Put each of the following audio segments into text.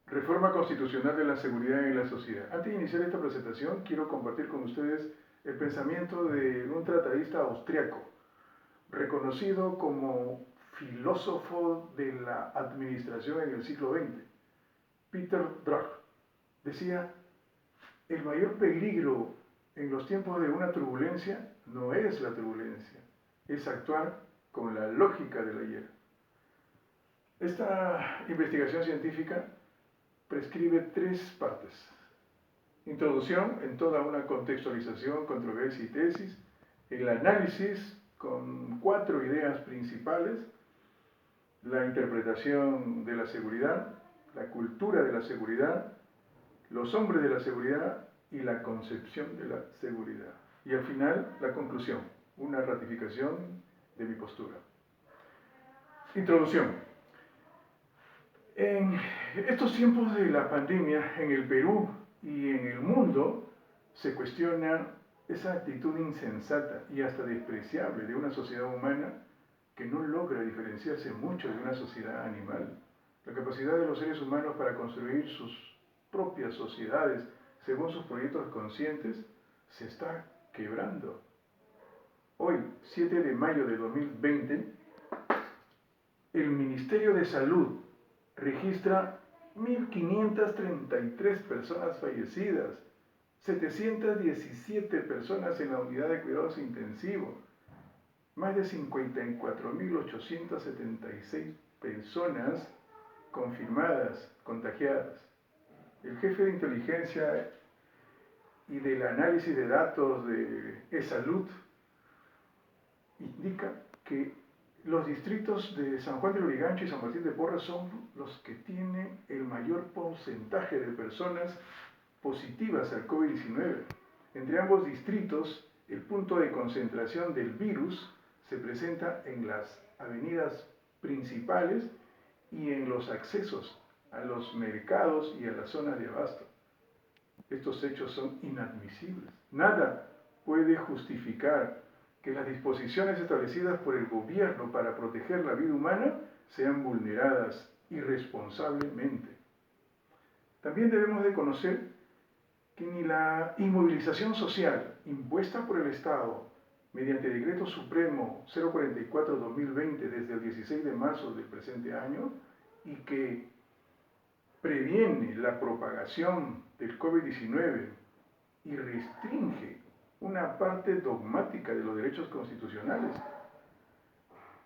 Reforma constitucional de la seguridad en la sociedad. Antes de iniciar esta presentación, quiero compartir con ustedes el pensamiento de un tratadista austriaco, reconocido como filósofo de la administración en el siglo XX, Peter Drucker. Decía, el mayor peligro en los tiempos de una turbulencia no es la turbulencia, es actuar con la lógica del ayer. Esta investigación científica prescribe tres partes. Introducción en toda una contextualización, controversia y tesis. El análisis con 4 ideas principales. La interpretación de la seguridad, la cultura de la seguridad, los hombres de la seguridad y la concepción de la seguridad. Y al final, la conclusión, una ratificación de mi postura. Introducción. En estos tiempos de la pandemia, en el Perú y en el mundo, se cuestiona esa actitud insensata y hasta despreciable de una sociedad humana que no logra diferenciarse mucho de una sociedad animal. La capacidad de los seres humanos para construir sus propias sociedades según sus proyectos conscientes se está quebrando. Hoy, 7 de mayo de 2020, el Ministerio de Salud registra 1.533 personas fallecidas, 717 personas en la unidad de cuidados intensivos, más de 54.876 personas confirmadas, contagiadas. El jefe de inteligencia y del análisis de datos de eSalud indica que los distritos de San Juan de Lurigancho y San Martín de Porres son los que tienen el mayor porcentaje de personas positivas al COVID-19. Entre ambos distritos, el punto de concentración del virus se presenta en las avenidas principales y en los accesos a los mercados y a las zonas de abasto. Estos hechos son inadmisibles. Nada puede justificar que las disposiciones establecidas por el gobierno para proteger la vida humana sean vulneradas irresponsablemente. También debemos de conocer que ni la inmovilización social impuesta por el Estado mediante Decreto Supremo 044-2020 desde el 16 de marzo del presente año y que previene la propagación del COVID-19 y restringe una parte dogmática de los derechos constitucionales.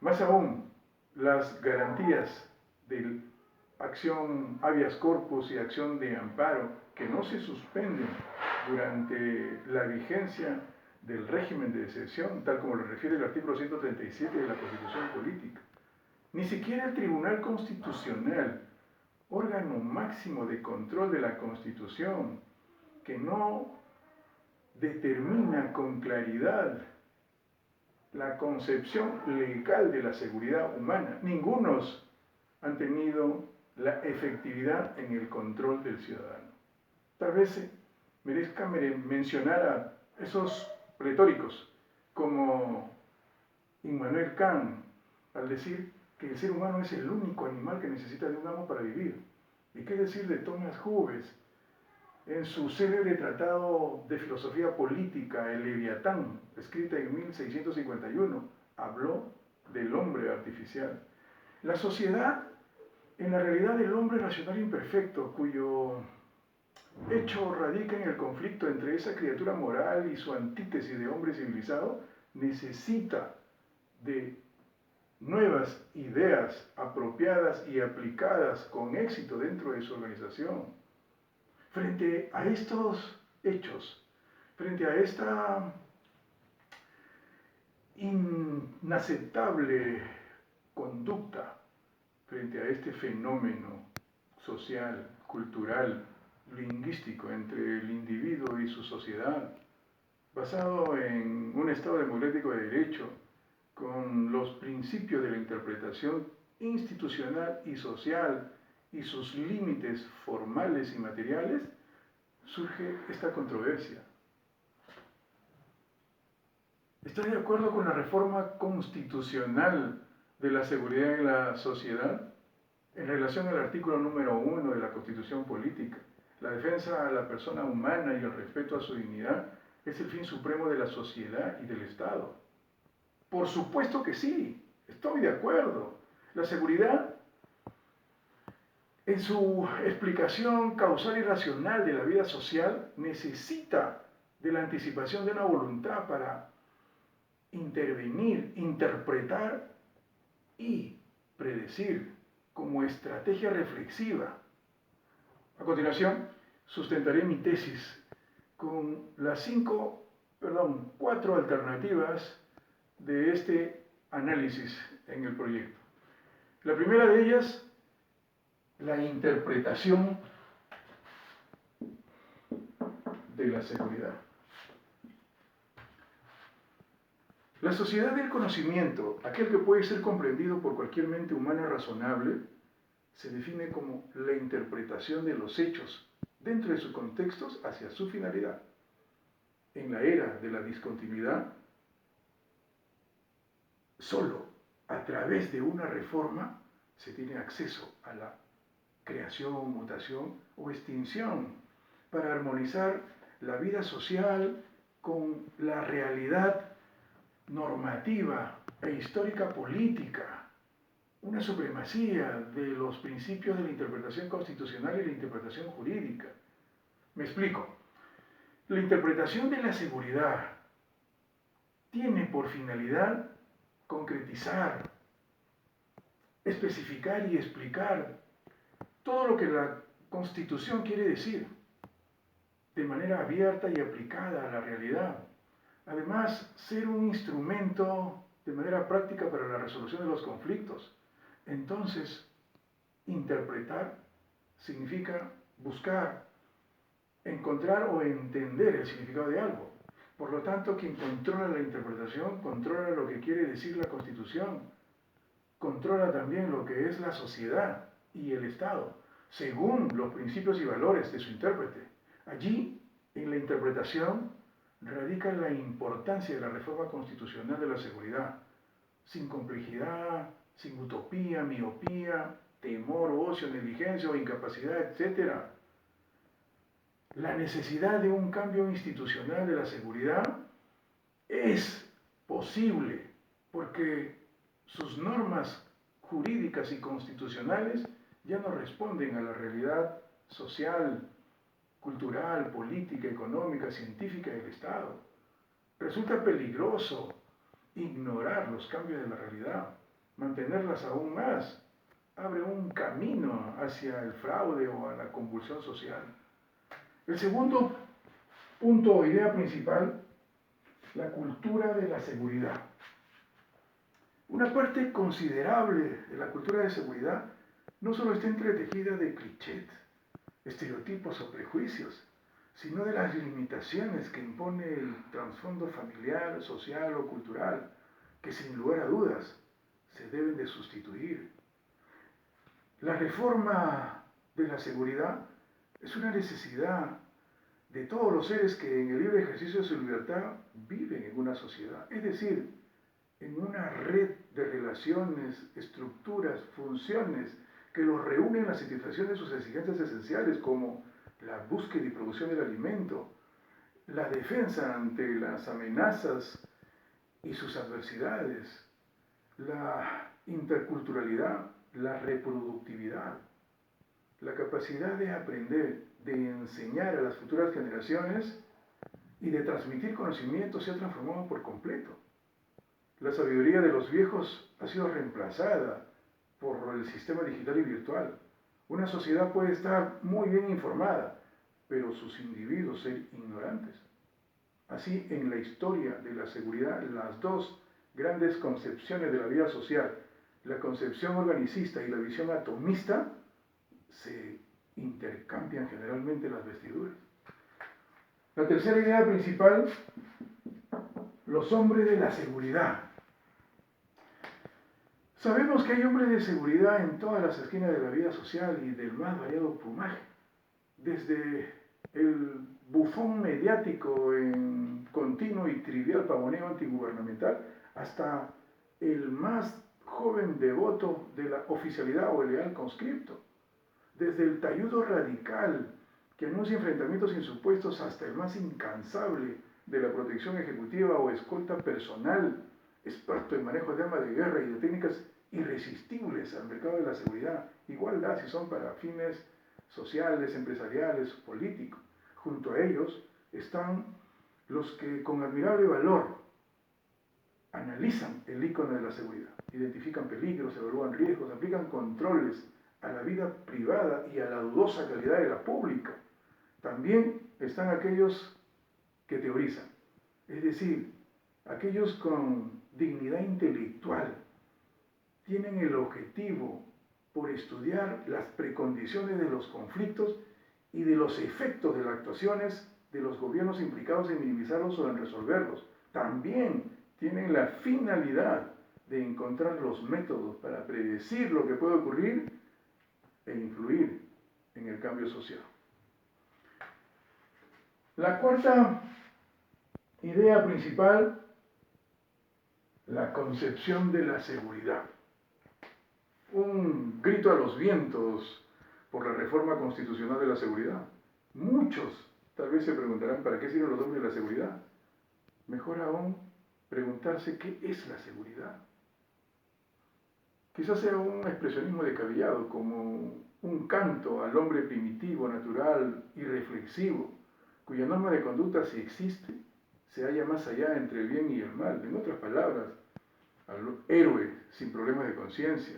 Más aún, las garantías de acción habeas corpus y acción de amparo que no se suspenden durante la vigencia del régimen de excepción, tal como lo refiere el artículo 137 de la Constitución Política. Ni siquiera el Tribunal Constitucional, órgano máximo de control de la Constitución, que no determina con claridad la concepción legal de la seguridad humana. Ningunos han tenido la efectividad en el control del ciudadano. Tal vez merezca mencionar a esos retóricos como Immanuel Kant al decir que el ser humano es el único animal que necesita de un amo para vivir. ¿Y qué decir de Thomas Hobbes? En su célebre tratado de filosofía política, El Leviatán, escrita en 1651, habló del hombre artificial. La sociedad, en la realidad del hombre racional imperfecto, cuyo hecho radica en el conflicto entre esa criatura moral y su antítesis de hombre civilizado, necesita de nuevas ideas apropiadas y aplicadas con éxito dentro de su organización. Frente a estos hechos, frente a esta inaceptable conducta, frente a este fenómeno social, cultural, lingüístico entre el individuo y su sociedad, basado en un Estado democrático de derecho, con los principios de la interpretación institucional y social y sus límites formales y materiales, surge esta controversia. ¿Está de acuerdo con la reforma constitucional de la seguridad en la sociedad? En relación al artículo número 1 de la Constitución Política, la defensa a la persona humana y el respeto a su dignidad es el fin supremo de la sociedad y del Estado. Por supuesto que sí, estoy de acuerdo. La seguridad, en su explicación causal y racional de la vida social, necesita de la anticipación de una voluntad para intervenir, interpretar y predecir como estrategia reflexiva. A continuación, sustentaré mi tesis con las 4 alternativas de este análisis en el proyecto. La primera de ellas, la interpretación de la seguridad. La sociedad del conocimiento, aquel que puede ser comprendido por cualquier mente humana razonable, se define como la interpretación de los hechos dentro de sus contextos hacia su finalidad. En la era de la discontinuidad, solo a través de una reforma se tiene acceso a la creación, mutación o extinción para armonizar la vida social con la realidad normativa e histórica política, una supremacía de los principios de la interpretación constitucional y la interpretación jurídica. Me explico. La interpretación de la seguridad tiene por finalidad concretizar, especificar y explicar todo lo que la Constitución quiere decir de manera abierta y aplicada a la realidad. Además, ser un instrumento de manera práctica para la resolución de los conflictos. Entonces, interpretar significa buscar, encontrar o entender el significado de algo. Por lo tanto, quien controla la interpretación, controla lo que quiere decir la Constitución, controla también lo que es la sociedad y el Estado, según los principios y valores de su intérprete. Allí, en la interpretación, radica la importancia de la reforma constitucional de la seguridad, sin complejidad, sin utopía, miopía, temor, ocio, negligencia o incapacidad, etc. La necesidad de un cambio institucional de la seguridad es posible porque sus normas jurídicas y constitucionales ya no responden a la realidad social, cultural, política, económica, científica del Estado. Resulta peligroso ignorar los cambios de la realidad, mantenerlas aún más, abre un camino hacia el fraude o a la convulsión social. El segundo punto o idea principal, la cultura de la seguridad. Una parte considerable de la cultura de seguridad no solo está entretejida de clichés, estereotipos o prejuicios, sino de las limitaciones que impone el trasfondo familiar, social o cultural, que sin lugar a dudas se deben de sustituir. La reforma de la seguridad es una necesidad de todos los seres que en el libre ejercicio de su libertad viven en una sociedad, es decir, en una red de relaciones, estructuras, funciones que los reúnen en la satisfacción de sus exigencias esenciales como la búsqueda y producción del alimento, la defensa ante las amenazas y sus adversidades, la interculturalidad, la reproductividad, la capacidad de aprender, de enseñar a las futuras generaciones y de transmitir conocimiento se ha transformado por completo. La sabiduría de los viejos ha sido reemplazada por el sistema digital y virtual. Una sociedad puede estar muy bien informada, pero sus individuos ser ignorantes. Así, en la historia de la seguridad, las dos grandes concepciones de la vida social, la concepción organicista y la visión atomista, se intercambian generalmente las vestiduras. La tercera idea principal, los hombres de la seguridad. Sabemos que hay hombres de seguridad en todas las esquinas de la vida social y del más variado plumaje. Desde el bufón mediático en continuo y trivial pavoneo antigubernamental hasta el más joven devoto de la oficialidad o el leal conscripto, desde el talludo radical que anuncia enfrentamientos insupuestos hasta el más incansable de la protección ejecutiva o escolta personal, experto en manejo de armas de guerra y de técnicas irresistibles al mercado de la seguridad, igual da si son para fines sociales, empresariales, políticos. Junto a ellos están los que con admirable valor analizan el icono de la seguridad, identifican peligros, evalúan riesgos, aplican controles a la vida privada y a la dudosa calidad de la pública. También están aquellos que teorizan, es decir, aquellos con dignidad intelectual, tienen el objetivo por estudiar las precondiciones de los conflictos y de los efectos de las actuaciones de los gobiernos implicados en minimizarlos o en resolverlos. También tienen la finalidad de encontrar los métodos para predecir lo que puede ocurrir e influir en el cambio social. La cuarta idea principal, la concepción de la seguridad. Un grito a los vientos por la reforma constitucional de la seguridad. Muchos tal vez se preguntarán ¿para qué sirven los hombres de la seguridad? Mejor aún, preguntarse qué es la seguridad. Quizás sea un expresionismo descabellado, como un canto al hombre primitivo, natural y reflexivo, cuya norma de conducta, si existe, se halla más allá entre el bien y el mal. En otras palabras, al héroe sin problemas de conciencia.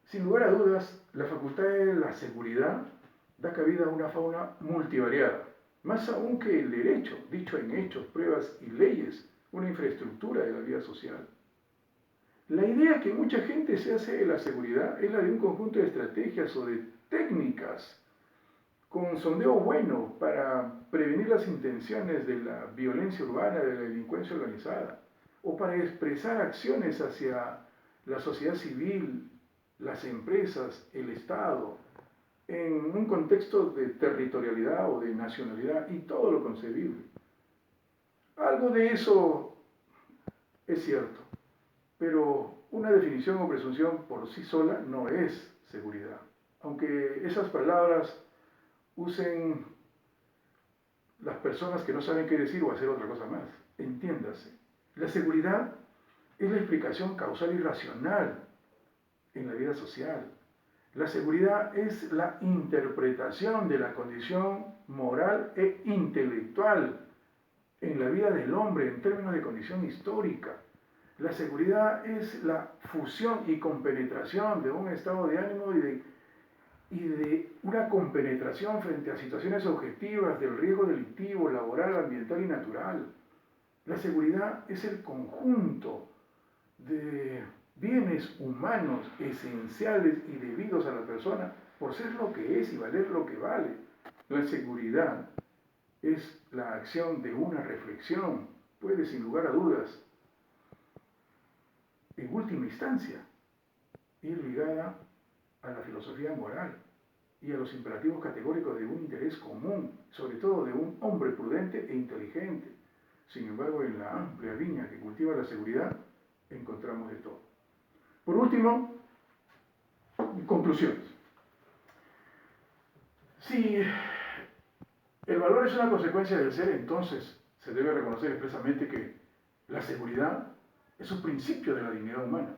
Sin lugar a dudas, la facultad de la seguridad da cabida a una fauna multivariada, más aún que el derecho, dicho en hechos, pruebas y leyes, una infraestructura de la vida social. La idea que mucha gente se hace de la seguridad es la de un conjunto de estrategias o de técnicas con sondeo bueno para prevenir las intenciones de la violencia urbana, de la delincuencia organizada, o para expresar acciones hacia la sociedad civil, las empresas, el Estado, en un contexto de territorialidad o de nacionalidad y todo lo concebible. Algo de eso es cierto, pero una definición o presunción por sí sola no es seguridad. Aunque esas palabras usen las personas que no saben qué decir o hacer otra cosa más. Entiéndase, la seguridad es la explicación causal y racional en la vida social. La seguridad es la interpretación de la condición moral e intelectual en la vida del hombre en términos de condición histórica. La seguridad es la fusión y compenetración de un estado de ánimo y de una compenetración frente a situaciones objetivas del riesgo delictivo, laboral, ambiental y natural. La seguridad es el conjunto de bienes humanos esenciales y debidos a la persona por ser lo que es y valer lo que vale. La seguridad es la acción de una reflexión, puede sin lugar a dudas, en última instancia, ir ligada a la filosofía moral y a los imperativos categóricos de un interés común, sobre todo de un hombre prudente e inteligente. Sin embargo, en la amplia viña que cultiva la seguridad, encontramos de todo. Por último, conclusiones. Si el valor es una consecuencia del ser, entonces se debe reconocer expresamente que la seguridad es un principio de la dignidad humana,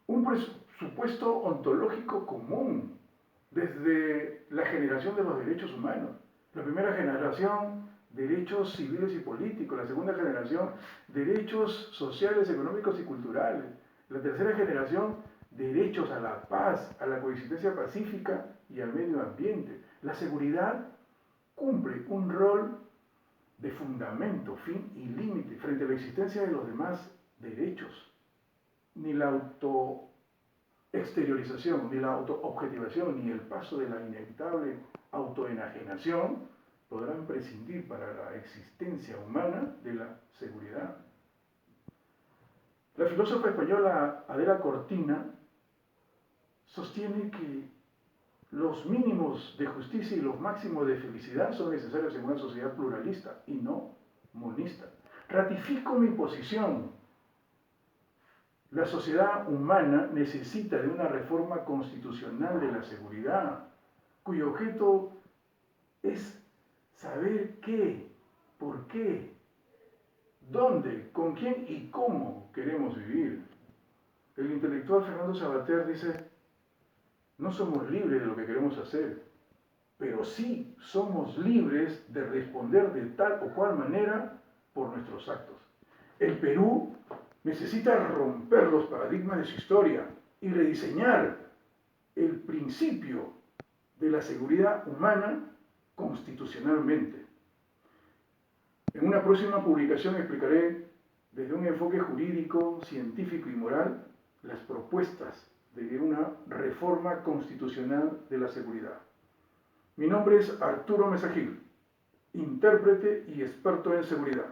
un presupuesto ontológico común desde la generación de los derechos humanos. La primera generación, derechos civiles y políticos; la segunda generación, derechos sociales, económicos y culturales; la tercera generación, derechos a la paz, a la coexistencia pacífica y al medio ambiente. La seguridad cumple un rol de fundamento, fin y límite frente a la existencia de los demás derechos. Ni la autoexteriorización, ni la autoobjetivación, ni el paso de la inevitable autoenajenación podrán prescindir para la existencia humana de la seguridad. La filósofa española Adela Cortina sostiene que los mínimos de justicia y los máximos de felicidad son necesarios en una sociedad pluralista y no monista. Ratifico mi posición La sociedad humana necesita de una reforma constitucional de la seguridad, cuyo objeto es saber qué, por qué, dónde, con quién y cómo queremos vivir. El intelectual Fernando Savater dice, no somos libres de lo que queremos hacer, pero sí somos libres de responder de tal o cual manera por nuestros actos. El Perú necesita romper los paradigmas de su historia y rediseñar el principio de la seguridad humana constitucionalmente. En una próxima publicación explicaré desde un enfoque jurídico, científico y moral las propuestas de una reforma constitucional de la seguridad. Mi nombre es Arturo Mesagil, intérprete y experto en seguridad.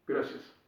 Gracias.